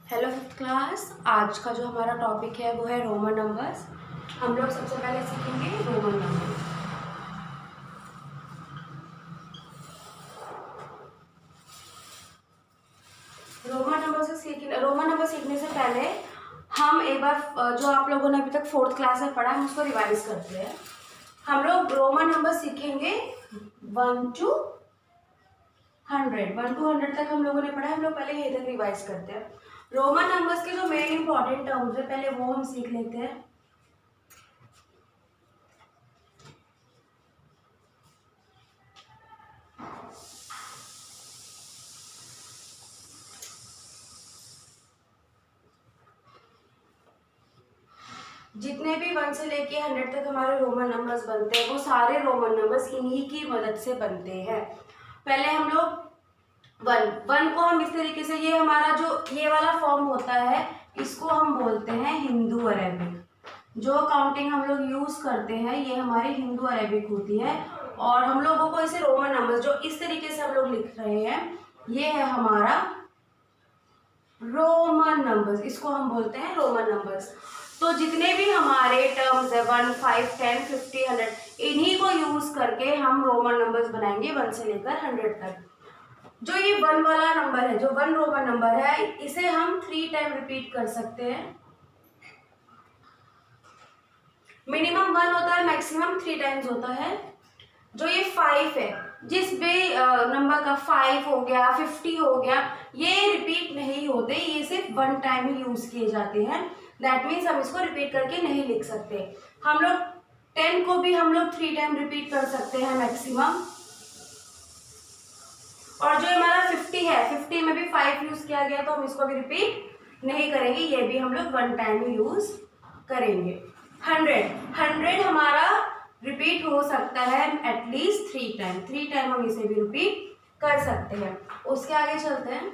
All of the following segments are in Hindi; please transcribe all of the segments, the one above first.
Hello fifth class. आज का जो हमारा टॉपिक है वो है रोमन नंबर्स। हम लोग सबसे पहले सीखेंगे रोमन नंबर। रोमन नंबर सीखने से पहले हम एक बार जो आप लोगों ने अभी तक फोर्थ क्लास में पढ़ा है उसको रिवाइज करते हैं। हम लोग रोमन नंबर सीखेंगे 1 to 100 तक हम लोगों ने पढ़ा है। हम लोग पहले ये तक रिवाइज करते हैं। रोमन नंबर्स के जो मेन इंपॉर्टेंट टर्म्स है पहले वो हम सीख लेते हैं। जितने भी 1 से लेके 100 तक हमारे रोमन नंबर्स बनते हैं वो सारे रोमन नंबर्स इन्हीं की मदद से बनते हैं। पहले हम लोग वन को हम इस तरीके से, ये हमारा जो ये वाला फॉर्म होता है इसको हम बोलते हैं हिंदू अरेबिक। जो काउंटिंग हम लोग यूज करते हैं ये हमारी हिंदू अरेबिक होती है और हम लोगों को इसे रोमन नंबर्स जो इस तरीके से हम लोग लिख रहे हैं ये है हमारा रोमन नंबर्स, इसको हम बोलते हैं रोमन नंबर्स। तो जितने भी हमारे टर्म्स है 1, 5, 10, 50, 100 इन्हीं को यूज करके हम रोमन नंबर्स बनाएंगे 1 से लेकर 100 तक। जो ये 1 वाला नंबर है, जो 1 रोमन नंबर है, इसे हम 3 टाइम रिपीट कर सकते हैं। मिनिमम 1 होता है, मैक्सिमम 3 टाइम्स होता है। जो ये 5 है, जिस भी नंबर का 5 हो गया 50 हो गया ये रिपीट नहीं होते, ये सिर्फ 1 टाइम ही यूज किए जाते हैं। दैट मीन्स हम इसको रिपीट करके नहीं लिख सकते। हम लोग 10 को भी हम लोग 3 टाइम रिपीट कर सकते हैं मैक्सिमम। और जो हमारा 50 है, 50 में भी 5 यूज किया गया तो हम इसको भी रिपीट नहीं करेंगे, ये भी हम लोग 1 टाइम ही यूज करेंगे। 100 हमारा रिपीट हो सकता है एटलीस्ट 3 टाइम हम इसे भी रिपीट कर सकते हैं। उसके आगे चलते हैं।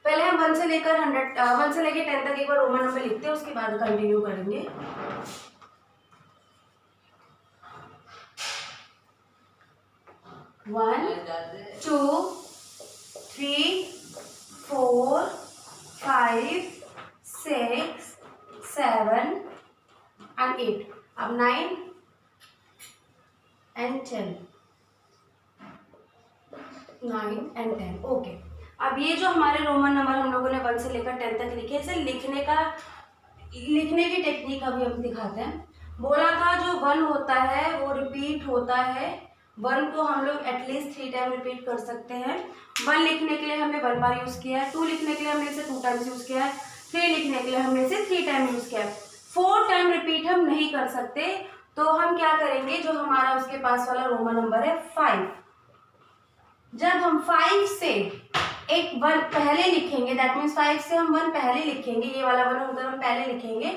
पहले हम 1 से लेकर 10 तक एक बार रोमन नंबर लिखते हैं, उसके बाद कंटिन्यू करेंगे। One, 2, 3, 4, 5, 6, 7 and 8। अब 9 and 10, 9 and 10। ओके, अब ये जो हमारे रोमन नंबर हम लोगों ने 1 से लेकर 10 तक लिखे, इसे लिखने की टेक्निक अभी हम दिखाते हैं। बोला था जो 1 होता है वो रिपीट होता है। 1 को हम लोग एटलीस्ट 3 टाइम रिपीट कर सकते हैं। 1 लिखने के लिए हमने 1 बार यूज किया है, 2 लिखने के लिए हमने इसे 2 टाइम्स यूज किया है, 3 लिखने के लिए हमने इसे 3 टाइम यूज किया है। 4 टाइम रिपीट हम नहीं कर सकते, तो हम क्या करेंगे, जो हमारा उसके पास वाला रोमन नंबर है 5, जब हम 5 से एक 1 पहले लिखेंगे, दैट मीन्स 5 से हम 1 पहले लिखेंगे, ये वाला 1 अगर हम पहले लिखेंगे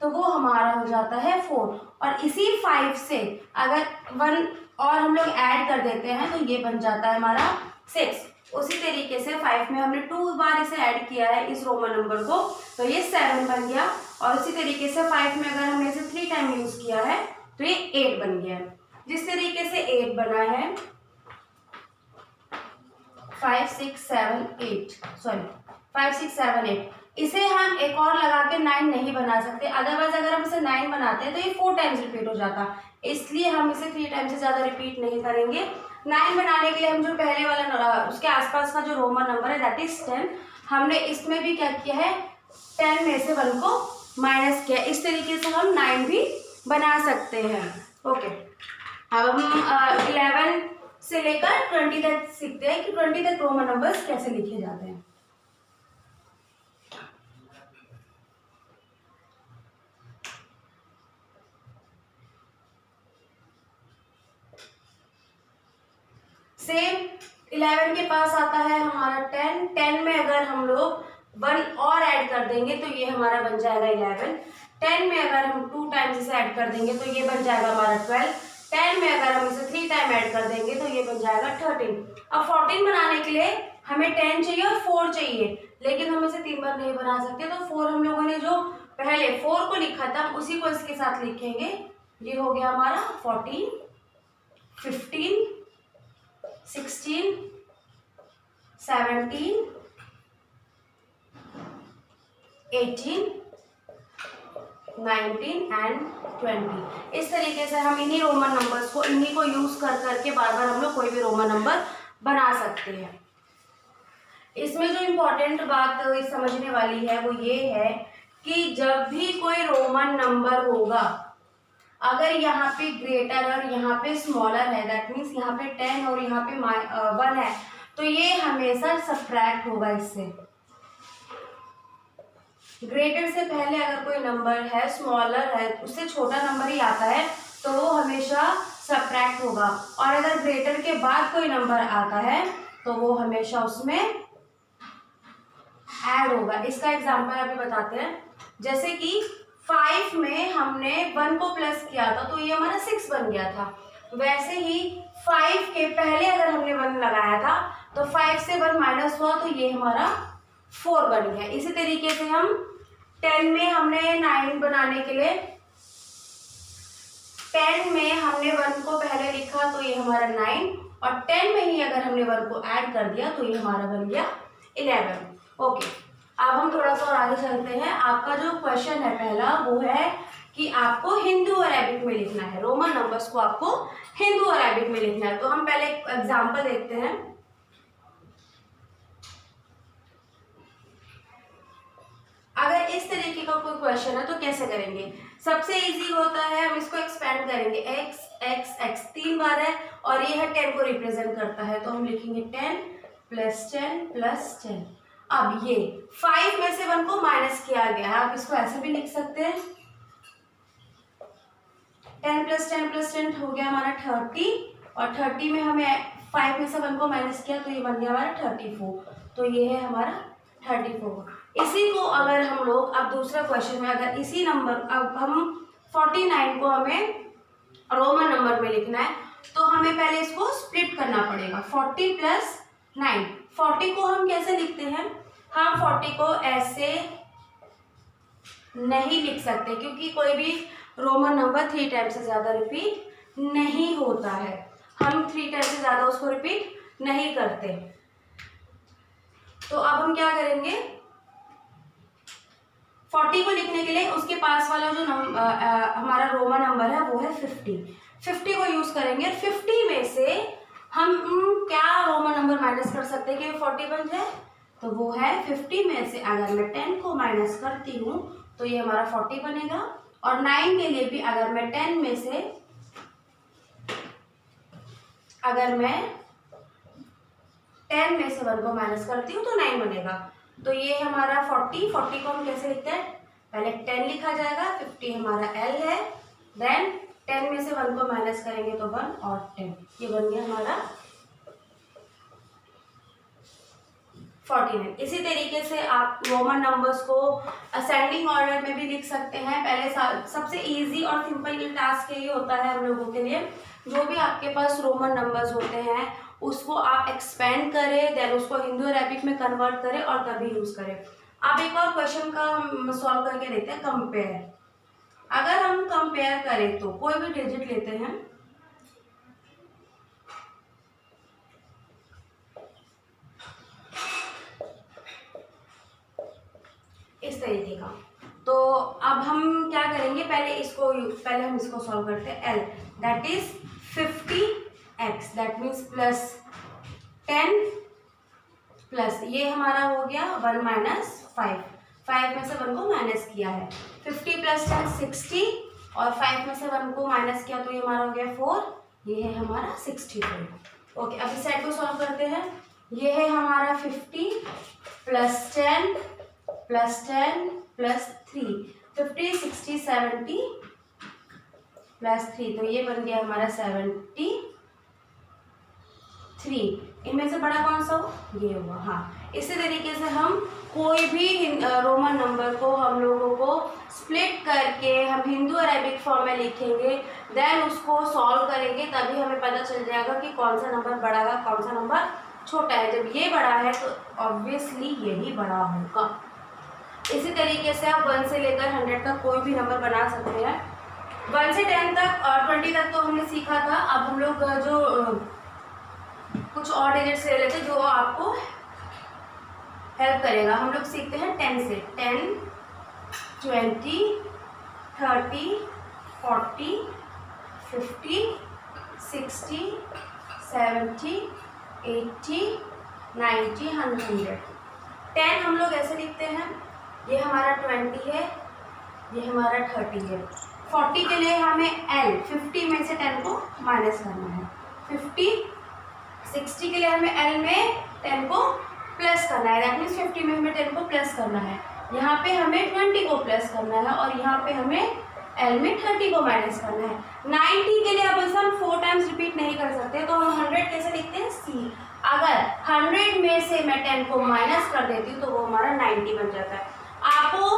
तो वो हमारा हो जाता है 4। और इसी 5 से अगर 1 और हम लोग ऐड कर देते हैं तो ये बन जाता है हमारा 6। उसी तरीके से 5 में हमने 2 बार इसे ऐड किया है इस रोमन नंबर को, तो ये 7 बन गया। और उसी तरीके से 5 में अगर हमने इसे 3 टाइम यूज किया है तो ये 8 बन गया है। जिस तरीके से 8 बना है 5, 6, 7, 8, इसे हम एक और लगा के 9 नहीं बना सकते। अदरवाइज अगर हम इसे 9 बनाते हैं तो ये 4 टाइम्स रिपीट हो जाता, इसलिए हम इसे 3 टाइम से ज़्यादा रिपीट नहीं करेंगे। 9 बनाने के लिए हम जो पहले वाला उसके आसपास का जो रोमन नंबर है दैट इज 10, हमने इसमें भी क्या किया है 10 में से 1 को माइनस किया। इस तरीके से हम 9 भी बना सकते हैं। ओके, अब हम 11 से लेकर 20 तक सीखते हैं कि 20 तक रोमन नंबर्स कैसे लिखे जाते हैं। सेम 11 के पास आता है हमारा 10 में अगर हम लोग 1 और ऐड कर देंगे तो ये हमारा बन जाएगा 11। 10 में अगर हम 2 टाइम्स इसे ऐड कर देंगे तो ये बन जाएगा हमारा 12। 10 में अगर हम इसे 3 टाइम ऐड कर देंगे तो ये बन जाएगा 13। अब 14 बनाने के लिए हमें 10 चाहिए और 4 चाहिए, लेकिन हम इसे 3 बार नहीं बना सकते, तो 4 हम लोगों ने जो पहले 4 को लिखा था उसी को इसके साथ लिखेंगे। ये हो गया हमारा 14, 15, 16, 17, 18, 19 एंड 20। इस तरीके से हम इन्हीं रोमन नंबर्स को, इन्हीं को यूज कर करके बार बार हम लोग कोई भी रोमन नंबर बना सकते हैं। इसमें जो इम्पोर्टेंट बात समझने वाली है वो ये है कि जब भी कोई रोमन नंबर होगा, अगर यहाँ पे ग्रेटर और यहाँ पे स्मॉलर है, दैट मीन्स यहाँ पे 10 और यहाँ पे 1 है, तो ये हमेशा सब्ट्रैक्ट होगा इससे। ग्रेटर से पहले अगर कोई नंबर है, स्मॉलर है, उससे छोटा नंबर ही आता है तो वो हमेशा सब्ट्रैक्ट होगा, और अगर ग्रेटर के बाद कोई नंबर आता है तो वो हमेशा उसमें ऐड होगा। इसका एग्जांपल अभी बताते हैं। जैसे कि 5 में हमने 1 को प्लस किया था तो ये हमारा 6 बन गया था। वैसे ही 5 के पहले अगर हमने 1 लगाया था तो 5 से 1 माइनस हुआ तो ये हमारा 4 बन गया। इसी तरीके से हम 10 में हमने 9 बनाने के लिए 10 में हमने 1 को पहले लिखा तो ये हमारा 9, और 10 में ही अगर हमने 1 को ऐड कर दिया तो ये हमारा बन गया 11। ओके, अब हम थोड़ा सा और आगे चलते हैं। आपका जो क्वेश्चन है पहला वो है कि आपको हिंदू और अरबिक में लिखना है, रोमन नंबर्स को आपको हिंदू और अरबिक में लिखना है। तो हम पहले एक एग्जांपल देखते हैं। अगर इस तरीके का कोई क्वेश्चन है तो कैसे करेंगे? सबसे इजी होता है, हम इसको एक्सपेंड करेंगे। x 3 बार है और ये है 10 को रिप्रेजेंट करता है, तो हम लिखेंगे 10 + 10 + 10। अब ये 5 में से 1 को माइनस किया गया है, आप इसको ऐसे भी लिख सकते हैं। 10 + 10 + 10 हो गया हमारा 30, और 30 में हमें 5 में से 1 को माइनस किया तो ये बन गया हमारा 34। तो ये है हमारा 34। इसी को अगर हम लोग अब दूसरा क्वेश्चन में अगर इसी नंबर, अब हम 49 को हमें रोमन नंबर में लिखना है तो हमें पहले इसको स्प्लिट करना पड़ेगा। 40 + 9, 40 को हम कैसे लिखते हैं? हम 40 को ऐसे नहीं लिख सकते क्योंकि कोई भी रोमन नंबर 3 टाइम से ज़्यादा रिपीट नहीं होता है। हम 3 टाइम से ज़्यादा उसको रिपीट नहीं करते। तो अब हम क्या करेंगे? 40 को लिखने के लिए उसके पास वाला जो हमारा रोमन नंबर है वो है 50 को यूज़ करेंगे। 50 में से हम क्या रोमन नंबर माइनस कर सकते हैं कि 40 बन जाए? तो वो है 50 में से अगर मैं 10 को माइनस करती हूँ तो ये हमारा 40 बनेगा, और 9 के लिए भी अगर मैं 10 में से अगर मैं 10 में से 1 को माइनस करती हूँ तो 9 बनेगा। तो ये हमारा 40 को हम कैसे लिखते हैं? पहले 10 लिखा जाएगा, 50 हमारा L है, देन 10 में से 1 को माइनस करेंगे तो 1 और 10, ये बन गया हमारा 49। इसी तरीके से आप रोमन नंबर्स को असेंडिंग ऑर्डर में भी लिख सकते हैं। पहले सबसे इजी और सिंपल टास्क यही होता है हम लोगों के लिए, जो भी आपके पास रोमन नंबर्स होते हैं उसको आप एक्सपेंड करें, देन उसको हिंदू अरबिक में कन्वर्ट करें और तभी यूज़ करें। अब एक और क्वेश्चन का हम सॉल्व करके देखते हैं, कंपेयर। अगर हम कंपेयर करें तो कोई भी डिजिट लेते हैं, इस तरीके का, तो अब हम क्या करेंगे? पहले हम इसको सॉल्व करते हैं। L that is 50x, that means +10 plus ये हमारा हो गया 1 - 5 में से 1 को माइनस किया है। 50 + 10 60, और 5 में से 1 को माइनस किया तो ये हमारा हो गया 4, ये है हमारा 64। ओके, अब इस साइड को सॉल्व करते हैं। ये है हमारा 50 + 10 + 10 + 3, 50 60 70 + 3, तो ये बन गया हमारा 73। इनमें से बड़ा कौन सा हो? ये हुआ। हाँ, इसी तरीके से हम कोई भी रोमन नंबर को हम लोगों को स्प्लिट करके हम हिंदू अरेबिक फॉर्म में लिखेंगे, देन उसको सॉल्व करेंगे, तभी हमें पता चल जाएगा कि कौन सा नंबर बड़ा है कौन सा नंबर छोटा है। जब ये बड़ा है तो ऑब्वियसली यही बड़ा होगा। इसी तरीके से आप 1 से लेकर 100 तक कोई भी नंबर बना सकते हैं। 1 से 10 तक और 20 तक तो हमने सीखा था। अब हम लोग जो कुछ और डिजिट्स ले लेते हैं जो आपको हेल्प करेगा। हम लोग सीखते हैं 10 से। 10 20, 30, 40, 50, 60, 70, 80, 90, 100। 10 हम लोग ऐसे लिखते हैं, ये हमारा 20 है, ये हमारा 30 है। 40 के लिए हमें L 50 में से 10 को माइनस करना है। 50, 60 के लिए हमें L में 10 को प्लस करना है, दैट मीन्स 50 में हमें 10 को प्लस करना है। यहाँ पे हमें 20 को प्लस करना है और यहाँ पे हमें L में 30 को माइनस करना है। 90 के लिए अब हम 4 टाइम्स रिपीट नहीं कर सकते, तो हम 100 कैसे लिखते हैं, C। अगर 100 में से मैं 10 को माइनस कर देती हूँ तो वो हमारा 90 बन जाता है। आपको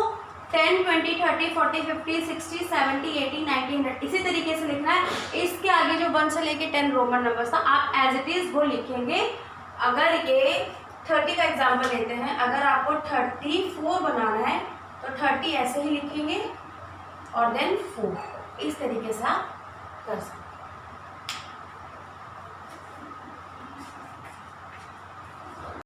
10, 20, 30, 40, 50, 60, 70, 80, 90, 100 इसी तरीके से लिखना है। इसके आगे जो 1 से लेके 10 रोमन नंबर्स था, आप एज इट इज वो लिखेंगे। अगर ये 30 का एग्जाम्पल लेते हैं, अगर आपको 34 बनाना है तो 30 ऐसे ही लिखेंगे और देन 4, इस तरीके से आप कर सकते हैं।